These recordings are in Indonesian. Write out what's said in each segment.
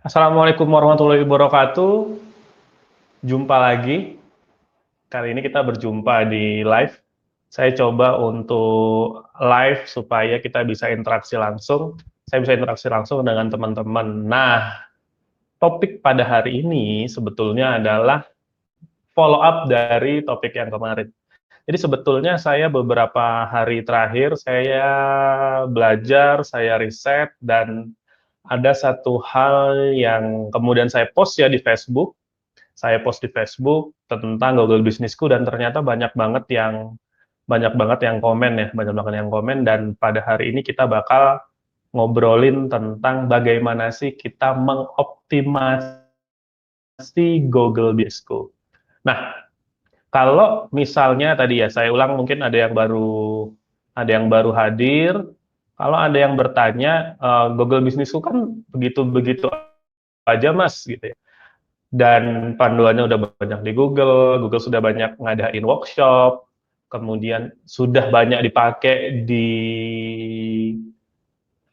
Assalamualaikum warahmatullahi wabarakatuh. Jumpa lagi. Kali ini kita berjumpa di live. Saya coba untuk live supaya kita bisa interaksi langsung. Saya bisa interaksi langsung dengan teman-teman. Nah, topik pada hari ini sebetulnya adalah follow up dari topik yang kemarin. Jadi sebetulnya saya beberapa hari terakhir saya belajar, saya riset, dan ada satu hal yang kemudian saya post ya di Facebook. Saya post di Facebook tentang Google Bisnisku dan ternyata banyak banget yang komen ya, banyak banget yang komen, dan pada hari ini kita bakal ngobrolin tentang bagaimana sih kita mengoptimasi Google Bisnisku. Nah, kalau misalnya tadi ya saya ulang, mungkin ada yang baru hadir. Kalau ada yang bertanya, Google Bisnisku kan begitu-begitu aja Mas gitu ya. Dan panduannya udah banyak di Google, Google sudah banyak ngadain workshop, kemudian sudah banyak dipakai di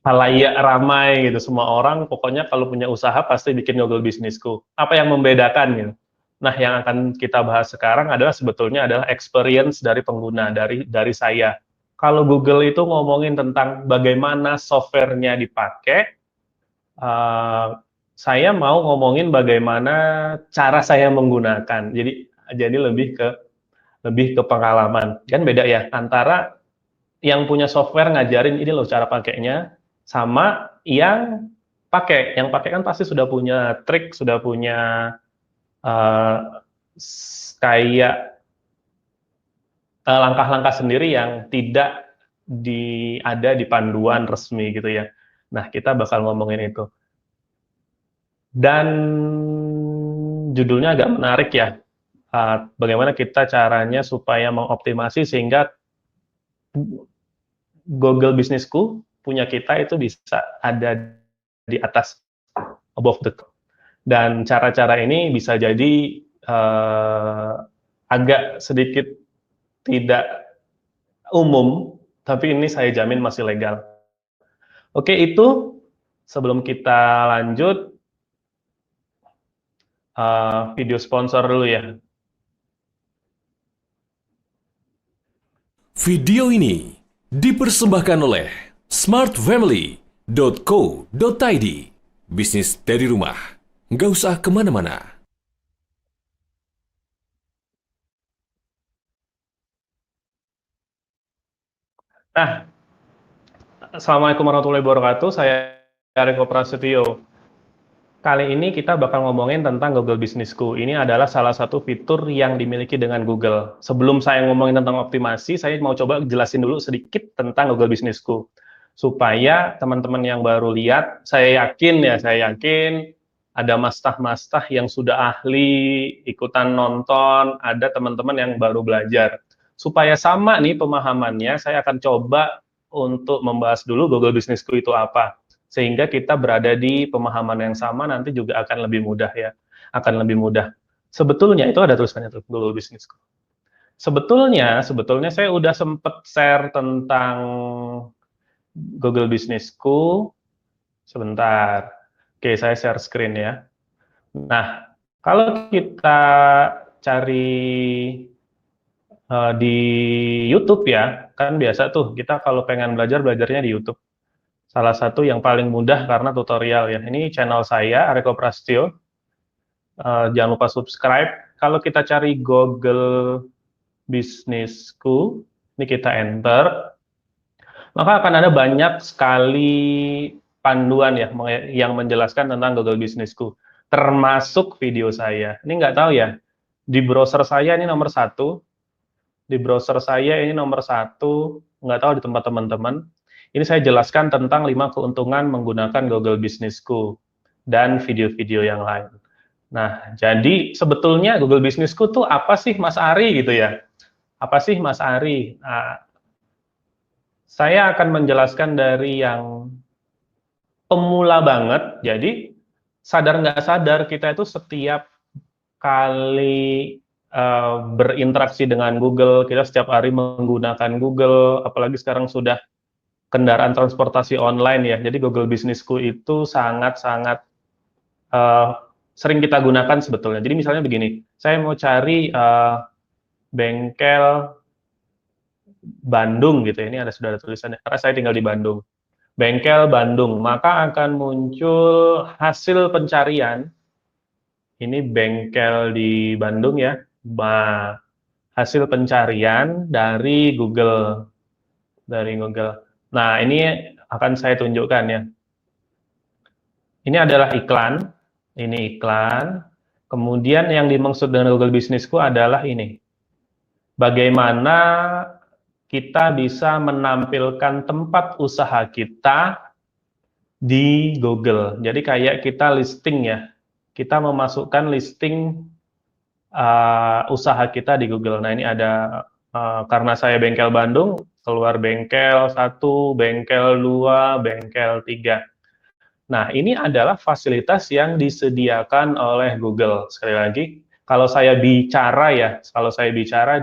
halayak ramai gitu, semua orang pokoknya kalau punya usaha pasti bikin Google Bisnisku. Apa yang membedakan gitu? Nah, yang akan kita bahas sekarang adalah sebetulnya adalah experience dari pengguna, dari saya. Kalau Google itu ngomongin tentang bagaimana softwarenya dipakai, uh, saya mau ngomongin bagaimana cara saya menggunakan. Jadi lebih ke pengalaman. Kan beda ya antara yang punya software ngajarin ini loh cara pakainya sama yang pakai. Yang pakai kan pasti sudah punya trik, sudah punya uh, kayak langkah-langkah sendiri yang tidak ada di panduan resmi gitu ya. Nah, kita bakal ngomongin itu. Dan judulnya agak menarik ya. Bagaimana kita caranya supaya mengoptimasi sehingga Google Bisnisku punya kita itu bisa ada di atas, above the top. Dan cara-cara ini bisa jadi agak sedikit tidak umum, tapi ini saya jamin masih legal. Oke, itu sebelum kita lanjut, video sponsor dulu ya. Video ini dipersembahkan oleh smartfamily.co.id. Bisnis dari rumah, nggak usah kemana-mana. Nah, Assalamualaikum warahmatullahi wabarakatuh. Saya Riko Prasetyo. Kali ini kita bakal ngomongin tentang Google Bisnisku. Ini adalah salah satu fitur yang dimiliki dengan Google. Sebelum saya ngomongin tentang optimasi, saya mau coba jelasin dulu sedikit tentang Google Bisnisku. Supaya teman-teman yang baru lihat, saya yakin ada mastah-mastah yang sudah ahli, ikutan nonton, ada teman-teman yang baru belajar. Supaya sama nih pemahamannya, saya akan coba untuk membahas dulu Google Bisnisku itu apa, sehingga kita berada di pemahaman yang sama, nanti juga akan lebih mudah ya, akan lebih mudah. Sebetulnya itu ada tulisannya tuh, Google Bisnisku. Sebetulnya saya udah sempet share tentang Google Bisnisku. Sebentar. Oke, saya share screen ya. Nah, kalau kita cari di YouTube ya, kan biasa tuh kita kalau pengen belajarnya di YouTube. Salah satu yang paling mudah karena tutorial ya. Ini channel saya, Areko Prastio. Jangan lupa subscribe. Kalau kita cari Google Bisnisku, ini kita enter, maka akan ada banyak sekali panduan ya yang menjelaskan tentang Google Bisnisku, termasuk video saya. Ini nggak tahu ya, di browser saya ini nomor satu, nggak tahu di tempat teman-teman. Ini saya jelaskan tentang 5 keuntungan menggunakan Google Bisnisku dan video-video yang lain. Nah, jadi sebetulnya Google Bisnisku tuh apa sih Mas Ari gitu ya? Apa sih Mas Ari? Nah, saya akan menjelaskan dari yang pemula banget. Jadi sadar nggak sadar kita itu setiap kali berinteraksi dengan Google, kita setiap hari menggunakan Google, apalagi sekarang sudah kendaraan transportasi online ya. Jadi Google Bisnisku itu sangat-sangat eh, sering kita gunakan sebetulnya. Jadi misalnya begini, saya mau cari bengkel Bandung gitu ya. Ini sudah ada tulisannya, karena saya tinggal di Bandung. Bengkel Bandung, maka akan muncul hasil pencarian. Ini bengkel di Bandung ya. Hasil pencarian dari Google. Nah, ini akan saya tunjukkan ya. Ini adalah iklan. Ini iklan. Kemudian yang dimaksud dengan Google Businessku adalah ini. Bagaimana kita bisa menampilkan tempat usaha kita di Google. Jadi kayak kita listing ya. Kita memasukkan listing usaha kita di Google. Nah, ini ada karena saya bengkel Bandung, keluar bengkel 1, bengkel 2, bengkel 3. Nah, ini adalah fasilitas yang disediakan oleh Google. Sekali lagi, kalau saya bicara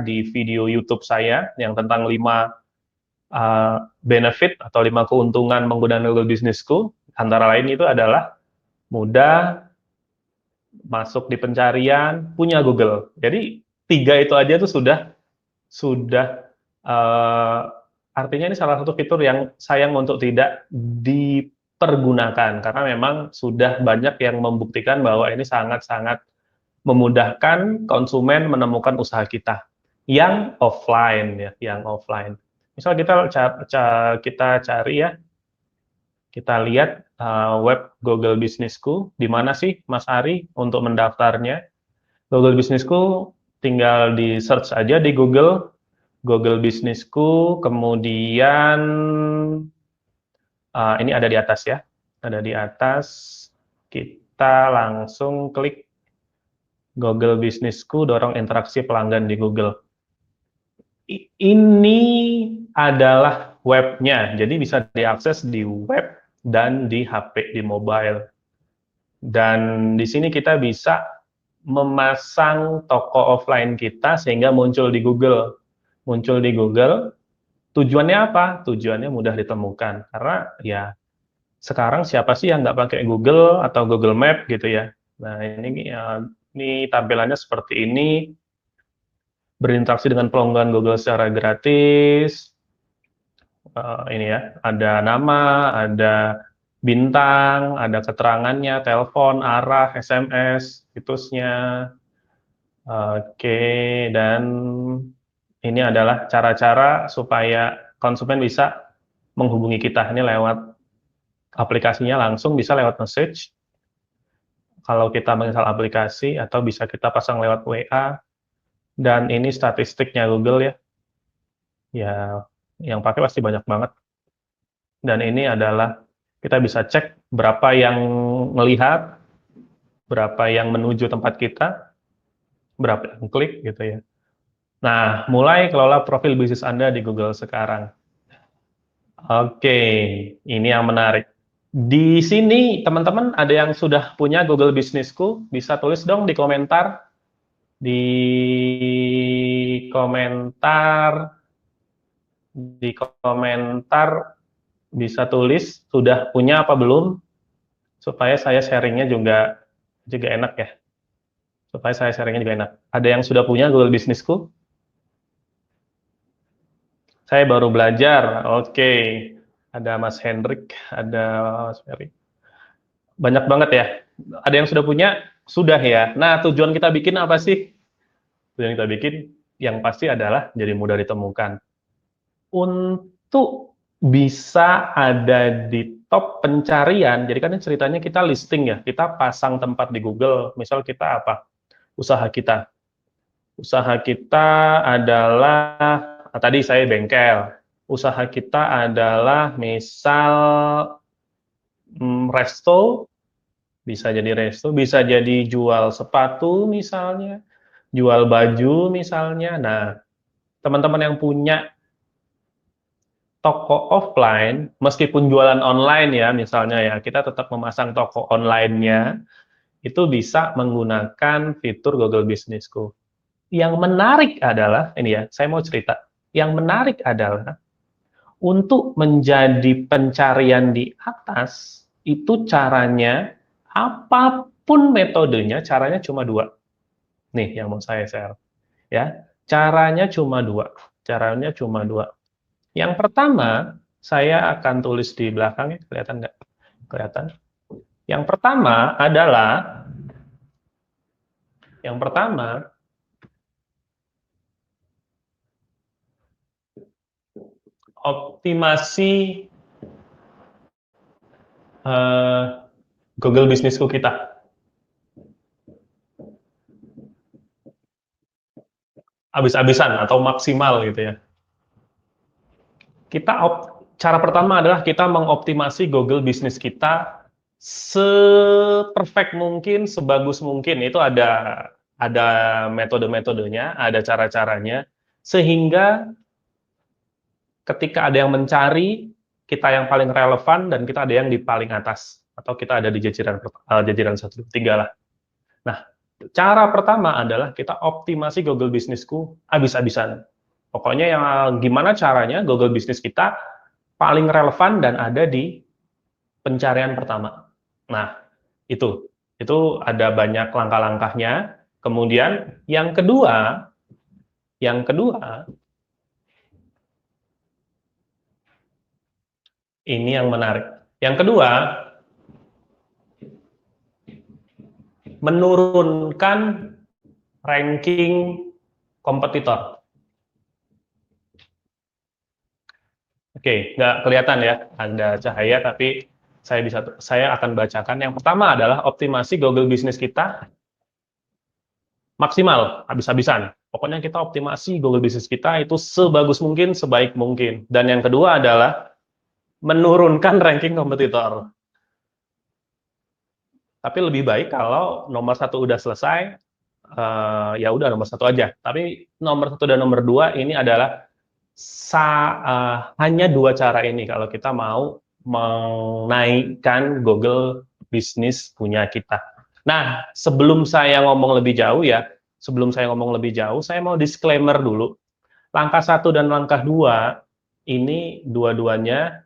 di video YouTube saya yang tentang 5 benefit atau 5 keuntungan menggunakan Google Businessku, antara lain itu adalah mudah, masuk di pencarian, punya Google. Jadi 3 itu aja tuh sudah artinya ini salah satu fitur yang sayang untuk tidak dipergunakan karena memang sudah banyak yang membuktikan bahwa ini sangat-sangat memudahkan konsumen menemukan usaha kita yang offline ya, yang offline. Misal kita cari ya, kita lihat web Google Businessku, di mana sih Mas Ari untuk mendaftarnya? Google Businessku tinggal di search aja di Google Businessku, kemudian ini ada di atas ya, ada di atas, kita langsung klik Google Businessku, dorong interaksi pelanggan di Google. Ini adalah webnya, jadi bisa diakses di web dan di HP, di mobile. Dan di sini kita bisa memasang toko offline kita sehingga muncul di Google. Muncul di Google, tujuannya apa? Tujuannya mudah ditemukan. Karena ya sekarang siapa sih yang nggak pakai Google atau Google Map gitu ya. Nah, ini tampilannya seperti ini. Berinteraksi dengan pelanggan Google secara gratis. Ini ya, ada nama, ada bintang, ada keterangannya, telepon, arah, SMS, situsnya. Oke, dan ini adalah cara-cara supaya konsumen bisa menghubungi kita. Ini lewat aplikasinya langsung, bisa lewat message, kalau kita menginstal aplikasi, atau bisa kita pasang lewat WA, dan ini statistiknya Google ya. Ya, yang pakai pasti banyak banget. Dan ini adalah, kita bisa cek berapa yang melihat, berapa yang menuju tempat kita, berapa yang klik gitu ya. Nah, mulai kelola profil bisnis Anda di Google sekarang. Oke, ini yang menarik. Di sini, teman-teman, ada yang sudah punya Google Businessku, bisa tulis dong di komentar. Di komentar, bisa tulis, sudah punya apa belum, supaya saya sharingnya juga enak ya. Supaya saya sharingnya juga enak. Ada yang sudah punya Google Businessku? Saya baru belajar. Oke. Ada Mas Hendrik, ada Mas Ferry. Banyak banget ya. Ada yang sudah punya? Sudah ya. Nah, tujuan kita bikin apa sih? Tujuan kita bikin yang pasti adalah jadi mudah ditemukan. Untuk bisa ada di top pencarian, jadi kan ceritanya kita listing ya, kita pasang tempat di Google, misal kita apa? Usaha kita. Usaha kita adalah, tadi saya bengkel. Usaha kita adalah misal resto, bisa jadi jual sepatu misalnya, jual baju misalnya. Nah, teman-teman yang punya toko offline, meskipun jualan online ya, misalnya ya, kita tetap memasang toko online-nya, itu bisa menggunakan fitur Google Businessku. Yang menarik adalah, ini ya, saya mau cerita, yang menarik adalah, untuk menjadi pencarian di atas, itu caranya, pun metodenya, caranya cuma dua. Nih yang mau saya share. Ya, caranya cuma dua. Caranya cuma dua. Yang pertama, saya akan tulis di belakang, ya, kelihatan nggak? Kelihatan. Yang pertama adalah, yang pertama, optimasi Google Businessku kita. Habis-habisan atau maksimal gitu ya. Cara pertama adalah kita mengoptimasi Google Business kita seperfect mungkin, sebagus mungkin. Itu ada metode-metodenya, ada cara-caranya, sehingga ketika ada yang mencari, kita yang paling relevan dan kita ada yang di paling atas, atau kita ada di jajaran 1, 2, 3 lah. Nah, cara pertama adalah kita optimasi Google Businessku habis-habisan. Pokoknya yang gimana caranya Google Business kita paling relevan dan ada di pencarian pertama. Nah, itu ada banyak langkah-langkahnya. Kemudian yang kedua, ini yang menarik. Yang kedua, menurunkan ranking kompetitor. Oke, nggak kelihatan ya, ada cahaya, tapi saya akan bacakan. Yang pertama adalah optimasi Google Business kita maksimal, habis-habisan. Pokoknya kita optimasi Google Business kita itu sebagus mungkin, sebaik mungkin. Dan yang kedua adalah menurunkan ranking kompetitor. Tapi lebih baik kalau nomor 1 udah selesai, ya udah nomor 1 aja. Tapi nomor 1 dan nomor 2 ini adalah hanya 2 cara ini kalau kita mau menaikkan Google Business punya kita. Nah, sebelum saya ngomong lebih jauh, saya mau disclaimer dulu. Langkah 1 dan langkah 2 ini dua-duanya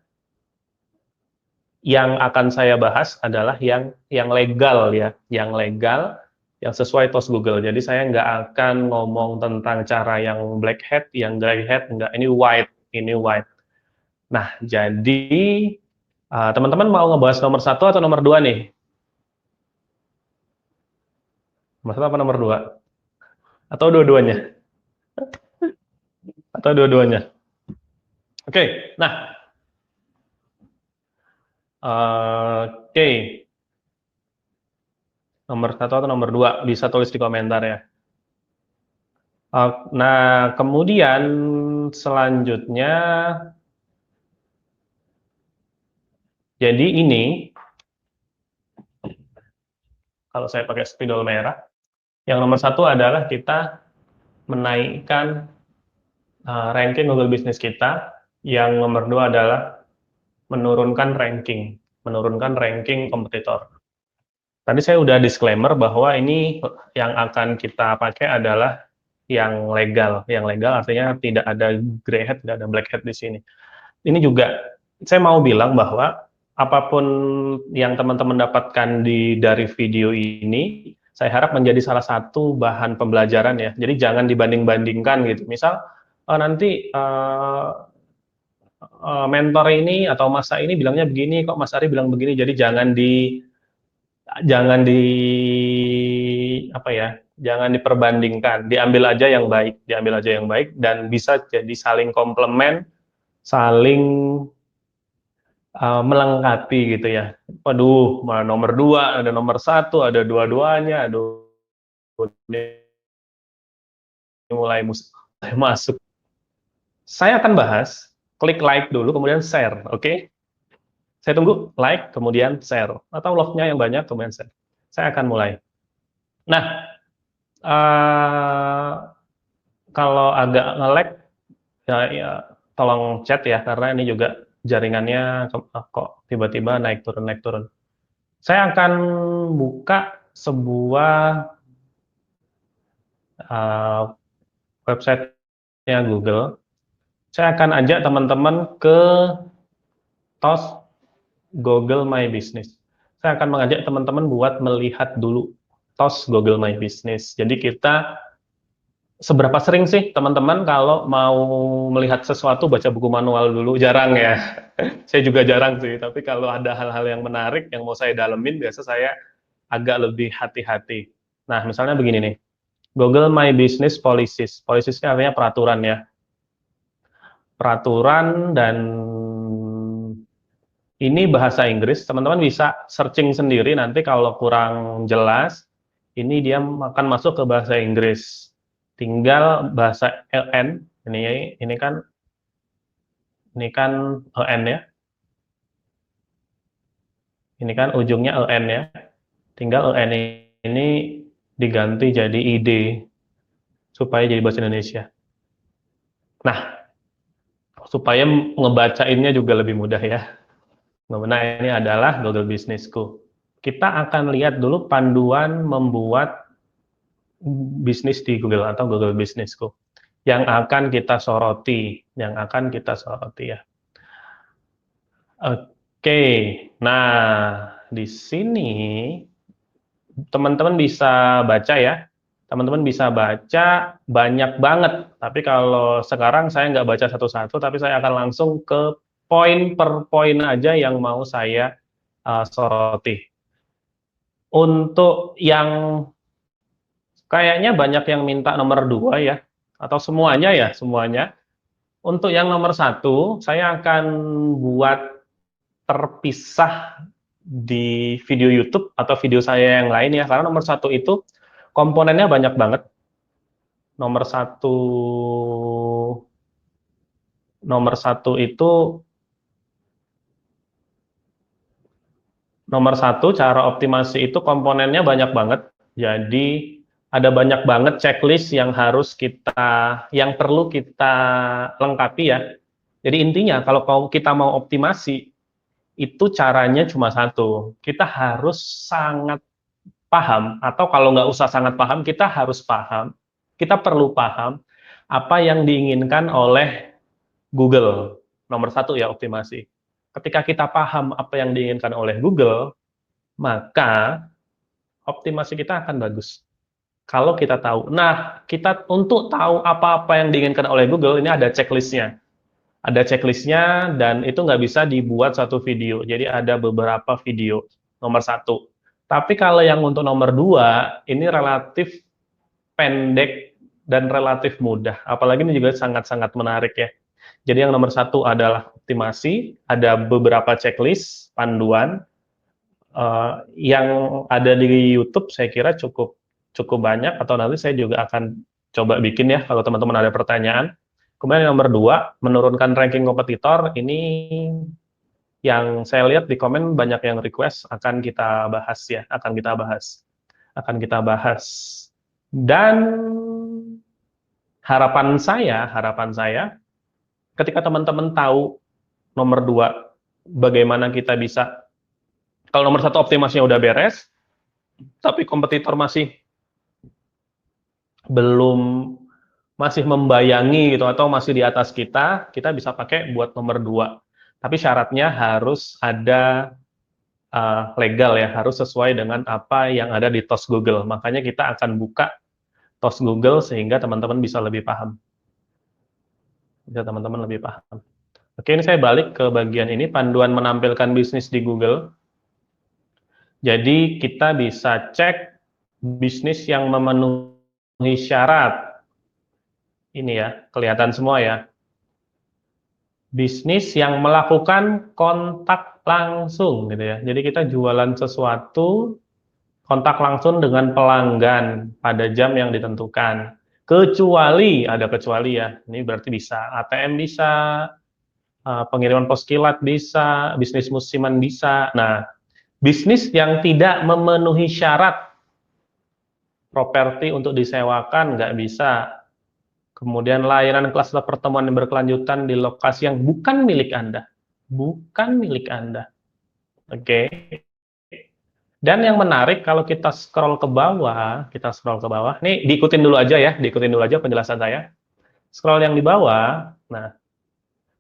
yang akan saya bahas adalah yang legal ya, yang legal, yang sesuai TOS Google. Jadi saya nggak akan ngomong tentang cara yang black hat, yang gray hat, nggak. Ini white. Nah, jadi teman-teman mau ngebahas nomor 1 atau nomor 2 nih? Nomor 1 apa nomor 2? Atau dua-duanya? Atau dua-duanya? Oke, nah. Oke. Nomor 1 atau nomor 2? Bisa tulis di komentar ya. Nah, kemudian selanjutnya, jadi ini, kalau saya pakai spidol merah, yang nomor 1 adalah kita menaikkan ranking Google Business kita, yang nomor 2 adalah menurunkan ranking kompetitor. Tadi saya udah disclaimer bahwa ini yang akan kita pakai adalah yang legal. Yang legal artinya tidak ada gray hat, tidak ada black hat di sini. Ini juga saya mau bilang bahwa apapun yang teman-teman dapatkan dari video ini, saya harap menjadi salah satu bahan pembelajaran ya. Jadi jangan dibanding-bandingkan gitu. Misal nanti mentor ini atau Mas ini bilangnya begini, kok Mas Ari bilang begini. Jadi jangan di apa ya, jangan diperbandingkan, diambil aja yang baik dan bisa jadi saling komplement, saling melengkapi gitu ya. Waduh, nomor 2 ada nomor 1 ada dua-duanya, aduh, ini mulai masuk. Saya akan bahas, klik like dulu kemudian share, oke? Saya tunggu like kemudian share, atau love-nya yang banyak kemudian share. Saya akan mulai. Nah, kalau agak nge-lag ya, tolong chat ya, karena ini juga jaringannya kok tiba-tiba naik turun. Saya akan buka sebuah website-nya Google. Saya akan ajak teman-teman ke TOS Google My Business. saya akan mengajak teman-teman buat melihat dulu TOS Google My Business. Jadi kita seberapa sering sih teman-teman kalau mau melihat sesuatu baca buku manual dulu? Jarang ya. Saya juga jarang sih, tapi kalau ada hal-hal yang menarik yang mau saya dalemin, biasa saya agak lebih hati-hati. Nah, misalnya begini nih, Google My Business Policies. Policies ini artinya peraturan ya. Peraturan, dan ini bahasa Inggris, teman-teman bisa searching sendiri nanti kalau kurang jelas, ini dia akan masuk ke bahasa Inggris. Tinggal bahasa LN, ini kan EN ya. Ini kan ujungnya EN ya. Tinggal EN ini diganti jadi ID supaya jadi bahasa Indonesia. Nah, supaya ngebacainnya juga lebih mudah ya. Nah, ini adalah Google Business-ku. Kita akan lihat dulu panduan membuat bisnis di Google atau Google Business-ku yang akan kita soroti, ya. Oke, nah di sini teman-teman bisa baca ya. Teman-teman bisa baca banyak banget. Tapi kalau sekarang saya nggak baca satu-satu, tapi saya akan langsung ke poin per poin aja yang mau saya soroti. Untuk yang kayaknya banyak yang minta nomor 2 ya, atau semuanya ya, semuanya. Untuk yang nomor 1, saya akan buat terpisah di video YouTube atau video saya yang lain ya, karena nomor 1 itu komponennya banyak banget. Nomor satu cara optimasi itu komponennya banyak banget. Jadi ada banyak banget checklist yang perlu kita lengkapi ya. Jadi intinya kalau kita mau optimasi, itu caranya cuma satu. Kita harus sangat paham, atau kalau nggak usah sangat paham, kita harus paham, kita perlu paham apa yang diinginkan oleh Google. Nomor 1 ya, optimasi. Ketika kita paham apa yang diinginkan oleh Google, maka optimasi kita akan bagus. Kalau kita tahu. Nah, kita untuk tahu apa-apa yang diinginkan oleh Google, ini ada checklistnya. Ada checklistnya, dan itu nggak bisa dibuat satu video. Jadi ada beberapa video. Nomor 1. Tapi kalau yang untuk nomor 2, ini relatif pendek dan relatif mudah. Apalagi ini juga sangat-sangat menarik ya. Jadi yang nomor 1 adalah optimasi. Ada beberapa checklist, panduan, yang ada di YouTube saya kira cukup banyak, atau nanti saya juga akan coba bikin ya kalau teman-teman ada pertanyaan. Kemudian yang nomor 2, menurunkan ranking kompetitor. Ini yang saya lihat di komen banyak yang request, akan kita bahas ya, akan kita bahas. Dan harapan saya ketika teman-teman tahu nomor 2 bagaimana kita bisa, kalau nomor 1 optimasinya udah beres, tapi kompetitor masih membayangi gitu, atau masih di atas kita bisa pakai buat nomor 2. Tapi syaratnya harus ada legal ya, harus sesuai dengan apa yang ada di TOS Google. Makanya kita akan buka TOS Google sehingga teman-teman bisa lebih paham. Oke, ini saya balik ke bagian ini, panduan menampilkan bisnis di Google. Jadi kita bisa cek bisnis yang memenuhi syarat. Ini ya, kelihatan semua ya. Bisnis yang melakukan kontak langsung gitu ya. Jadi kita jualan sesuatu, kontak langsung dengan pelanggan pada jam yang ditentukan. Kecuali, ada kecuali ya. Ini berarti bisa ATM bisa, pengiriman pos kilat bisa, bisnis musiman bisa. Nah, bisnis yang tidak memenuhi syarat properti untuk disewakan nggak bisa. Kemudian layanan klaster pertemuan yang berkelanjutan di lokasi yang bukan milik Anda. Oke. Dan yang menarik, kalau kita scroll ke bawah, nih diikutin dulu aja penjelasan saya. Scroll yang di bawah, nah,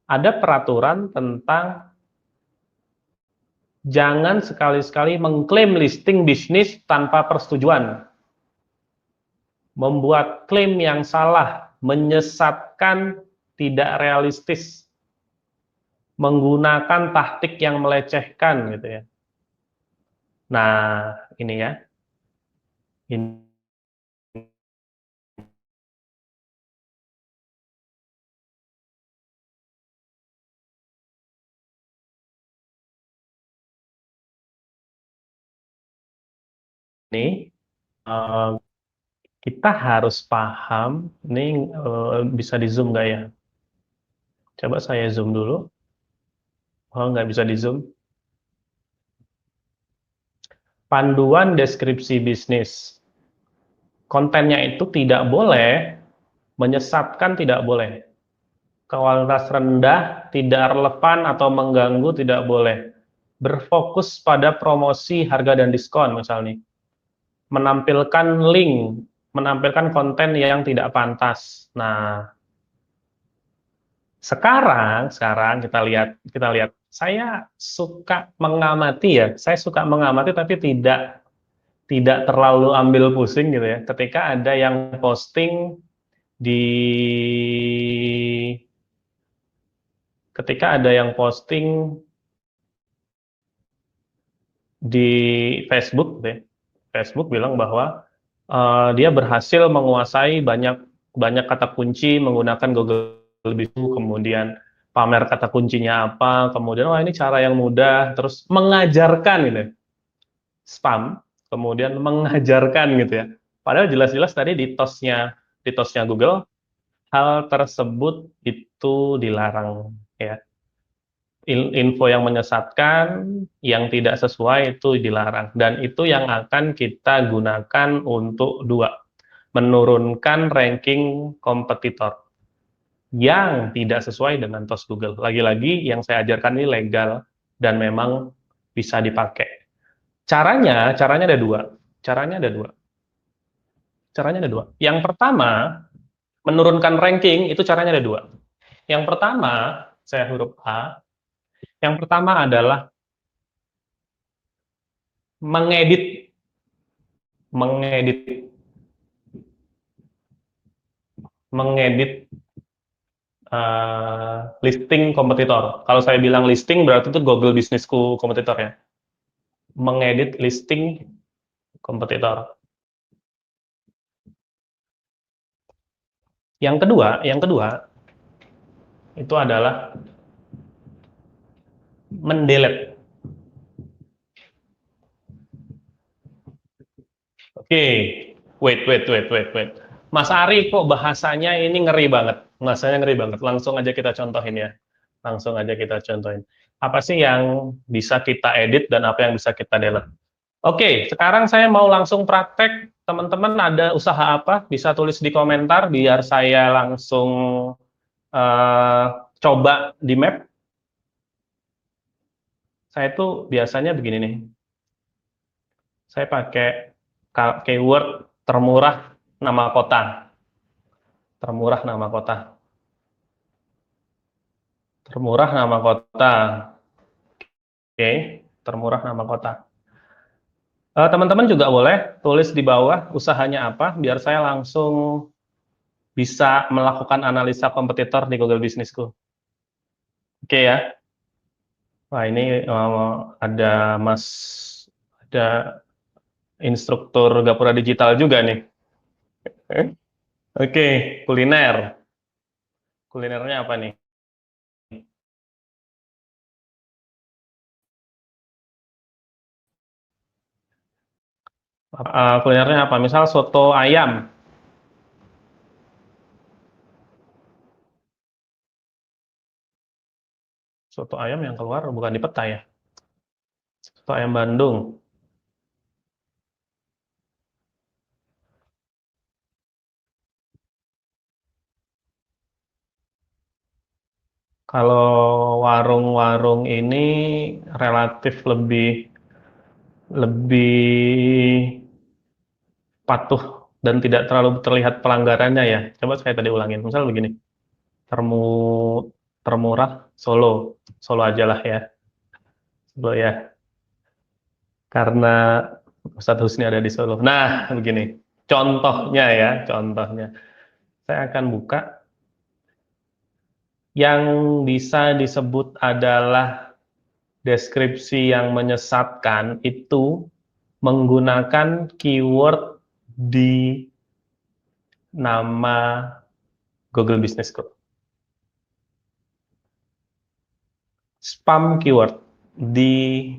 ada peraturan tentang Jangan sekali-sekali mengklaim listing bisnis tanpa persetujuan. Membuat klaim yang salah, menyesatkan, tidak realistis, menggunakan taktik yang melecehkan gitu ya. Nah, ini ya. Ini eh, kita harus paham, ini bisa di zoom nggak ya? Coba saya zoom dulu. Oh, nggak bisa di zoom. Panduan deskripsi bisnis. Kontennya itu tidak boleh menyesatkan, tidak boleh. Kualitas rendah, tidak relevan atau mengganggu, tidak boleh. Berfokus pada promosi, harga, dan diskon misalnya. Menampilkan link, menampilkan konten yang tidak pantas. Nah, sekarang kita lihat. Saya suka mengamati ya. Saya suka mengamati tapi tidak terlalu ambil pusing gitu ya. Ketika ada yang posting di ketika ada yang posting di Facebook, deh. Facebook bilang bahwa dia berhasil menguasai banyak banyak kata kunci menggunakan Google Business, kemudian pamer kata kuncinya apa, kemudian wah ini cara yang mudah, terus mengajarkan gitu, ya. Spam, kemudian mengajarkan gitu ya. Padahal jelas-jelas tadi di tosnya Google hal tersebut itu dilarang ya. Info yang menyesatkan, yang tidak sesuai itu dilarang. Dan itu yang akan kita gunakan untuk dua, menurunkan ranking kompetitor yang tidak sesuai dengan TOS Google. Lagi-lagi yang saya ajarkan ini legal dan memang bisa dipakai. Caranya ada dua. Caranya ada dua. Caranya ada dua. Yang pertama, menurunkan ranking itu caranya ada dua. Yang pertama, saya huruf A. Yang pertama adalah mengedit mengedit mengedit listing kompetitor. Kalau saya bilang listing berarti itu Google Businessku kompetitor ya. Mengedit listing kompetitor. Yang kedua itu adalah mendelete. Oke, wait. Mas Ari kok bahasanya ini ngeri banget. Bahasanya ngeri banget. Langsung aja kita contohin ya. Langsung aja kita contohin. Apa sih yang bisa kita edit dan apa yang bisa kita delete? Oke, sekarang saya mau langsung praktek. Teman-teman ada usaha apa? Bisa tulis di komentar biar saya langsung eh, coba di map. Saya tuh biasanya begini nih. Saya pakai keyword termurah nama kota. Termurah nama kota. Termurah nama kota. Oke, termurah nama kota. Teman-teman juga boleh tulis di bawah usahanya apa, biar saya langsung bisa melakukan analisa kompetitor di Google Businessku. Oke ya. Wah ini ada instruktur Gapura Digital juga nih. Oke, kuliner. Kulinernya apa nih? Kulinernya apa? Misal soto ayam. Soto ayam yang keluar bukan di peta ya. Soto ayam Bandung. Kalau warung-warung ini relatif lebih lebih patuh dan tidak terlalu terlihat pelanggarannya ya. Coba saya tadi ulangin. Misal begini, termu termurah Solo, Solo aja lah ya, Solo ya. karena Ustadz Husni ada di Solo. Nah, begini. Contohnya ya, contohnya. Saya akan buka yang bisa disebut adalah deskripsi yang menyesatkan itu menggunakan keyword di nama Google Business School. Spam keyword di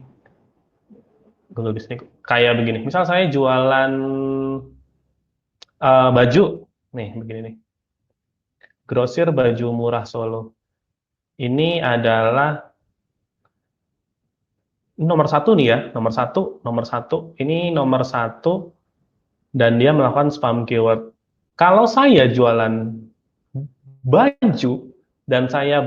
Google Business School. Kayak begini. Misal saya jualan baju. Nih, begini nih. Grosir baju murah Solo. Ini adalah nomor satu nih ya, nomor satu, ini nomor satu, dan dia melakukan spam keyword. Kalau saya jualan baju dan saya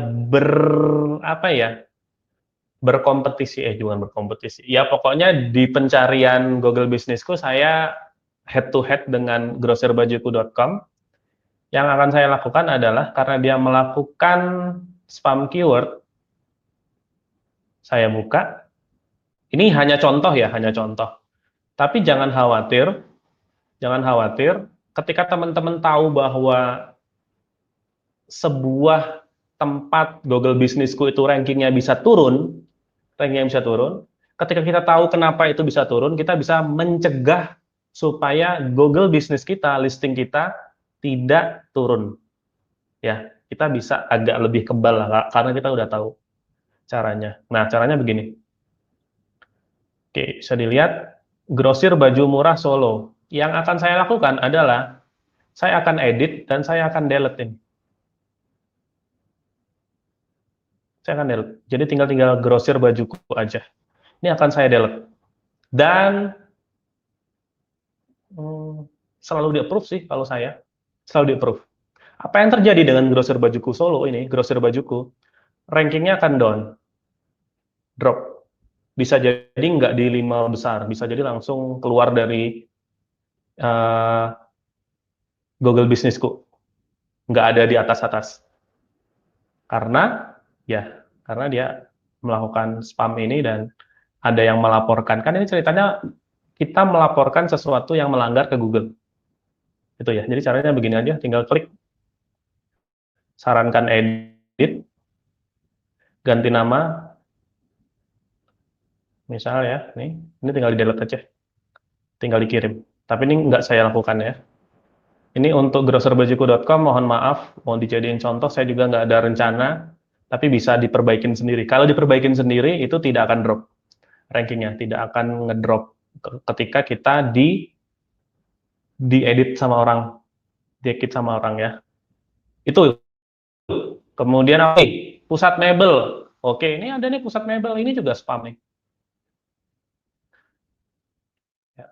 berkompetisi, jangan berkompetisi, ya pokoknya di pencarian Google Businessku saya head to head dengan grosirbajuku.com. Yang akan saya lakukan adalah karena dia melakukan spam keyword, saya buka. Ini hanya contoh ya, hanya contoh. Tapi jangan khawatir, ketika teman-teman tahu bahwa sebuah tempat Google Businessku itu rankingnya bisa turun, ketika kita tahu kenapa itu bisa turun, kita bisa mencegah supaya Google Business kita, listing kita tidak turun. Ya, kita bisa agak lebih kebal lah, karena kita udah tahu caranya. Nah, caranya begini. Oke, bisa dilihat grosir baju murah Solo. Yang akan saya lakukan adalah saya akan edit dan saya akan delete ini. Saya akan delete. Jadi tinggal grosir bajuku aja. Ini akan saya delete. Dan selalu di-approve sih kalau saya. Selalu di-approve. Apa yang terjadi dengan grosir bajuku Solo ini, grosir bajuku, rankingnya akan down. Drop. Bisa jadi nggak di 5 besar, bisa jadi langsung keluar dari Google Businessku. Nggak ada di atas-atas. Karena dia melakukan spam ini dan ada yang melaporkan. Kan ini ceritanya kita melaporkan sesuatu yang melanggar ke Google. Itu ya. Jadi caranya begini aja, tinggal klik sarankan edit, ganti nama, misal ya, ini tinggal di delete aja, tinggal dikirim. Tapi ini nggak saya lakukan ya. Ini untuk grosirbajuku.com, mohon maaf, mau dijadiin contoh, saya juga nggak ada rencana, tapi bisa diperbaikin sendiri. Kalau diperbaikin sendiri, itu tidak akan drop rankingnya, tidak akan ngedrop ketika kita diedit sama orang, diedit sama orang ya. Itu. Kemudian pusat mebel. Oke, ini ada nih pusat mebel, ini juga spam nih. Ya.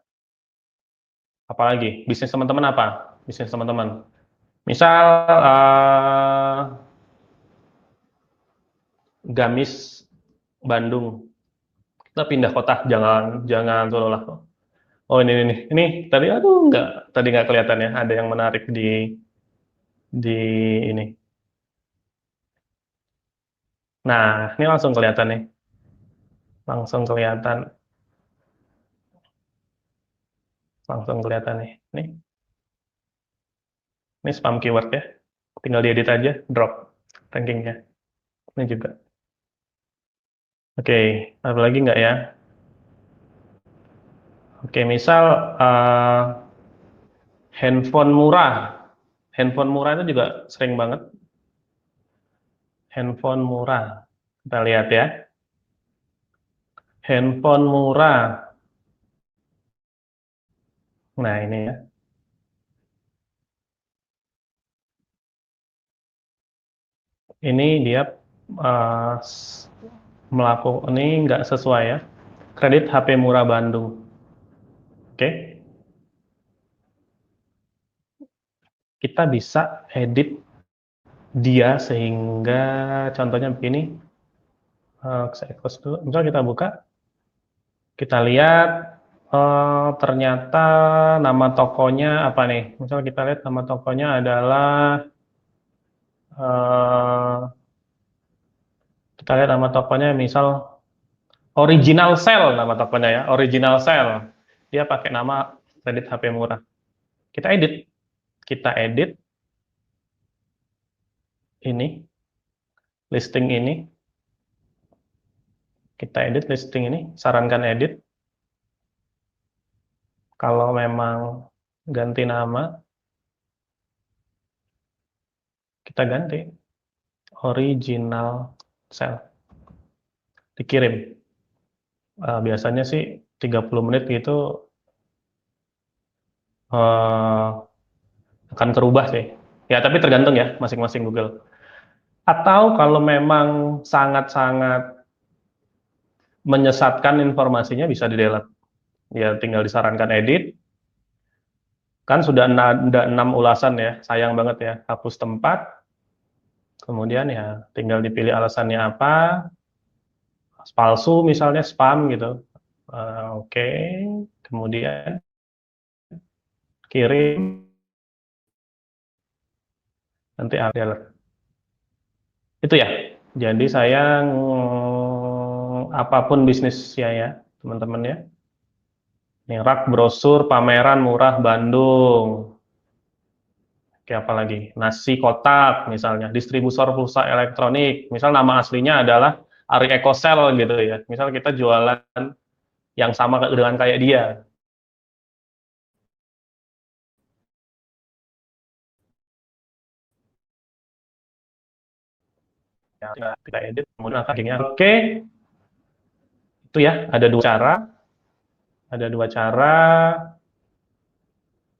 Apalagi bisnis teman-teman apa? Bisnis teman-teman. Misal Gamis Bandung. Kita pindah kota, jangan Solo lah. Oh ini tadi nggak kelihatan ya, ada yang menarik di ini. Nah, ini langsung kelihatan nih. Langsung kelihatan nih. Ini spam keyword ya. Tinggal diedit aja, drop rankingnya. Ini juga. Oke, ada lagi nggak ya? Oke, misal handphone murah. Handphone murah itu juga sering banget. Handphone murah. Kita lihat ya. Handphone murah. Nah, ini ya. Ini dia melakukan, ini nggak sesuai ya. Kredit HP murah Bandung. Oke. Kita bisa edit dia sehingga contohnya begini. Saya close dulu. Misal kita buka. Kita lihat ternyata nama tokonya apa nih? Misal kita lihat nama tokonya adalah kita lihat nama tokonya misal Original Sale nama tokonya ya, Original Sale. Dia pakai nama kredit HP murah. Kita edit ini, listing ini, sarankan edit. Kalau memang ganti nama, kita ganti Original Sale. Dikirim. Biasanya sih 30 menit gitu akan kerubah sih. Ya, tapi tergantung ya masing-masing Google. Atau kalau memang sangat-sangat menyesatkan informasinya bisa di-delete. Ya, tinggal disarankan edit. Kan sudah ada 6 ulasan ya, sayang banget ya. Hapus tempat, kemudian ya tinggal dipilih alasannya apa, palsu misalnya, spam gitu. Oke, kemudian kirim, nanti delete. Itu ya. Jadi saya apapun bisnisnya ya, teman-teman ya. Ini rak brosur pameran murah Bandung. Oke, apa lagi? Nasi kotak misalnya, distributor pulsa elektronik. Misal nama aslinya adalah Ari Ekosel gitu ya. Misal kita jualan yang sama dengan kayak dia. Ya, kita edit, kemudian packagingnya. Oke, itu ya, ada dua cara. Ada dua cara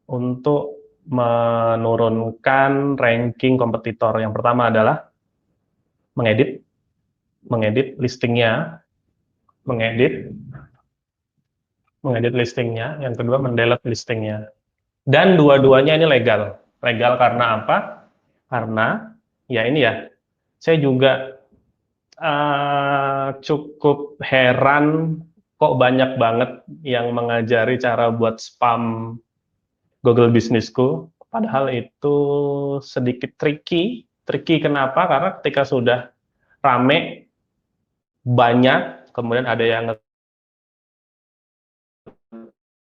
untuk menurunkan ranking kompetitor. Yang pertama adalah mengedit, listingnya, mengedit, listingnya. Yang kedua mendelete listingnya. Dan dua-duanya ini legal. Legal karena apa? Karena ya ini ya, saya juga cukup heran kok banyak banget yang mengajari cara buat spam Google Bisnisku. Padahal itu sedikit tricky. Tricky kenapa? Karena ketika sudah rame, banyak, kemudian ada yang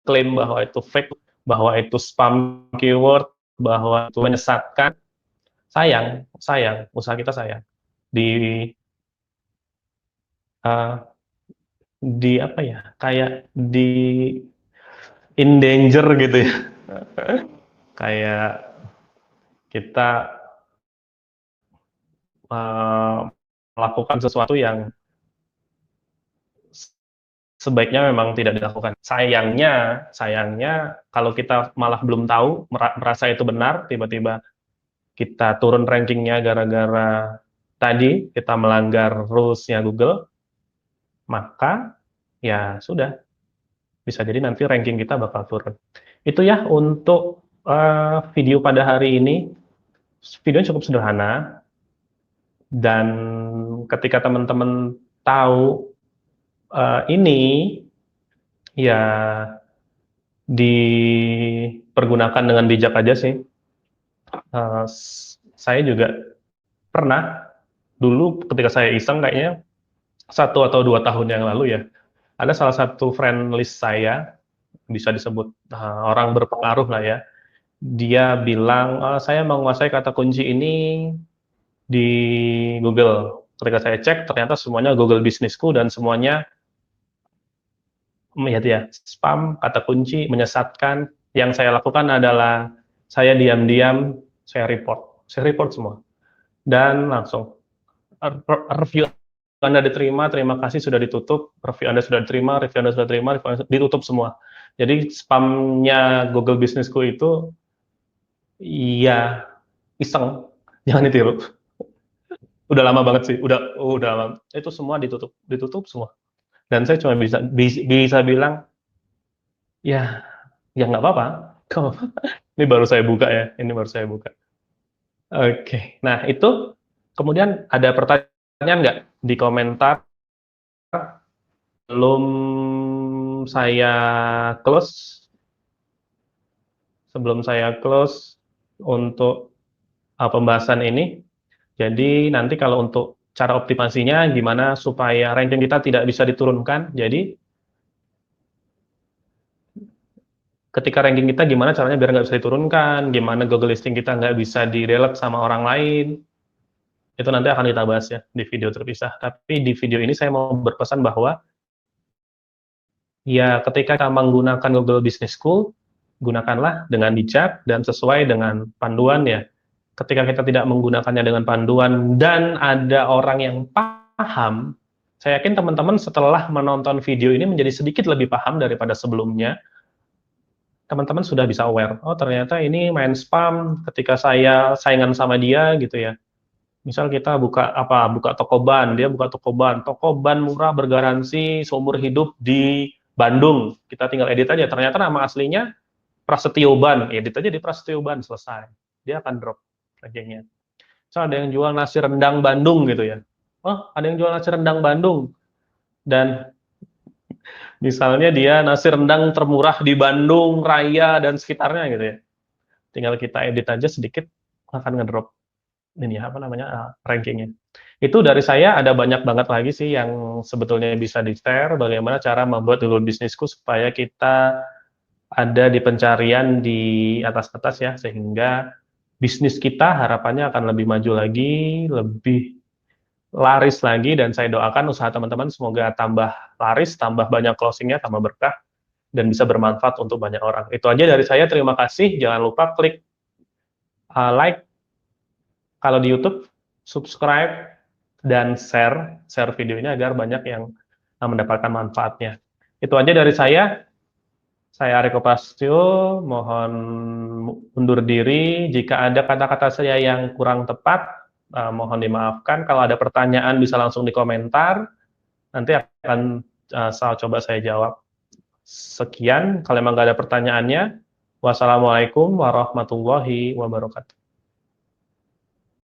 klaim bahwa itu fake, bahwa itu spam keyword, bahwa itu menyesatkan. Sayang, usaha kita sayang. Di uh, di apa ya? Kayak di in danger gitu ya. Kayak kita melakukan sesuatu yang sebaiknya memang tidak dilakukan. Sayangnya kalau kita malah belum tahu, merasa itu benar, tiba-tiba kita turun rankingnya gara-gara tadi kita melanggar rules-nya Google, maka ya sudah, bisa jadi nanti ranking kita bakal turun. Itu ya untuk video pada hari ini. Videonya cukup sederhana, dan ketika teman-teman tahu ini, ya dipergunakan dengan bijak aja sih. Saya juga pernah dulu ketika saya iseng, kayaknya 1 atau 2 tahun yang lalu ya, ada salah satu friend list saya, bisa disebut orang berpengaruh lah ya, dia bilang, saya menguasai kata kunci ini di Google. Ketika saya cek, ternyata semuanya Google Bisnisku dan semuanya ya spam, kata kunci, menyesatkan. Yang saya lakukan adalah saya diam-diam, saya report semua, dan langsung review Anda diterima, terima kasih sudah ditutup, review Anda sudah diterima, review Anda sudah diterima, review Anda ditutup semua. Jadi spamnya Google Bisnisku itu ya iseng, jangan ditiru. Udah lama banget sih, udah lama. Itu semua ditutup semua. Dan saya cuma bisa bilang, ya nggak apa-apa. Ini baru saya buka ya, ini baru saya buka. Oke, nah itu kemudian ada pertanyaan nggak di komentar sebelum saya close? Sebelum saya close untuk pembahasan ini. Jadi nanti kalau untuk cara optimasinya gimana supaya ranking kita tidak bisa diturunkan. Jadi ketika ranking kita gimana caranya biar nggak bisa diturunkan, gimana Google listing kita nggak bisa di-delete sama orang lain, itu nanti akan kita bahas ya di video terpisah. Tapi di video ini saya mau berpesan bahwa ya ketika kita menggunakan Google Business School, gunakanlah dengan bijak dan sesuai dengan panduan ya. Ketika kita tidak menggunakannya dengan panduan dan ada orang yang paham, saya yakin teman-teman setelah menonton video ini menjadi sedikit lebih paham daripada sebelumnya. Teman-teman sudah bisa aware, oh ternyata ini main spam ketika saya saingan sama dia gitu ya. Misal kita buka toko ban, dia buka toko ban murah bergaransi seumur hidup di Bandung. Kita tinggal edit aja, ternyata nama aslinya Prasetyo Ban, edit aja di Prasetyo Ban, selesai. Dia akan drop rankingnya. Misal ada yang jual nasi rendang Bandung gitu ya. Oh, ada yang jual nasi rendang Bandung. Dan misalnya dia nasi rendang termurah di Bandung, Raya, dan sekitarnya gitu ya. Tinggal kita edit aja sedikit, akan ngedrop ini apa namanya rankingnya. Itu dari saya, ada banyak banget lagi sih yang sebetulnya bisa di-share, bagaimana cara membuat Google Bisnisku supaya kita ada di pencarian di atas-atas ya, sehingga bisnis kita harapannya akan lebih maju lagi, lebih laris lagi, dan saya doakan usaha teman-teman semoga tambah laris, tambah banyak closingnya, tambah berkah, dan bisa bermanfaat untuk banyak orang. Itu aja dari saya, terima kasih. Jangan lupa klik like kalau di YouTube, subscribe, dan share video ini agar banyak yang mendapatkan manfaatnya. Itu aja dari saya Ariko Prasetyo, mohon undur diri. Jika ada kata-kata saya yang kurang tepat, mohon dimaafkan. Kalau ada pertanyaan bisa langsung di komentar, nanti akan coba saya jawab. Sekian, kalau memang nggak ada pertanyaannya, wassalamualaikum warahmatullahi wabarakatuh.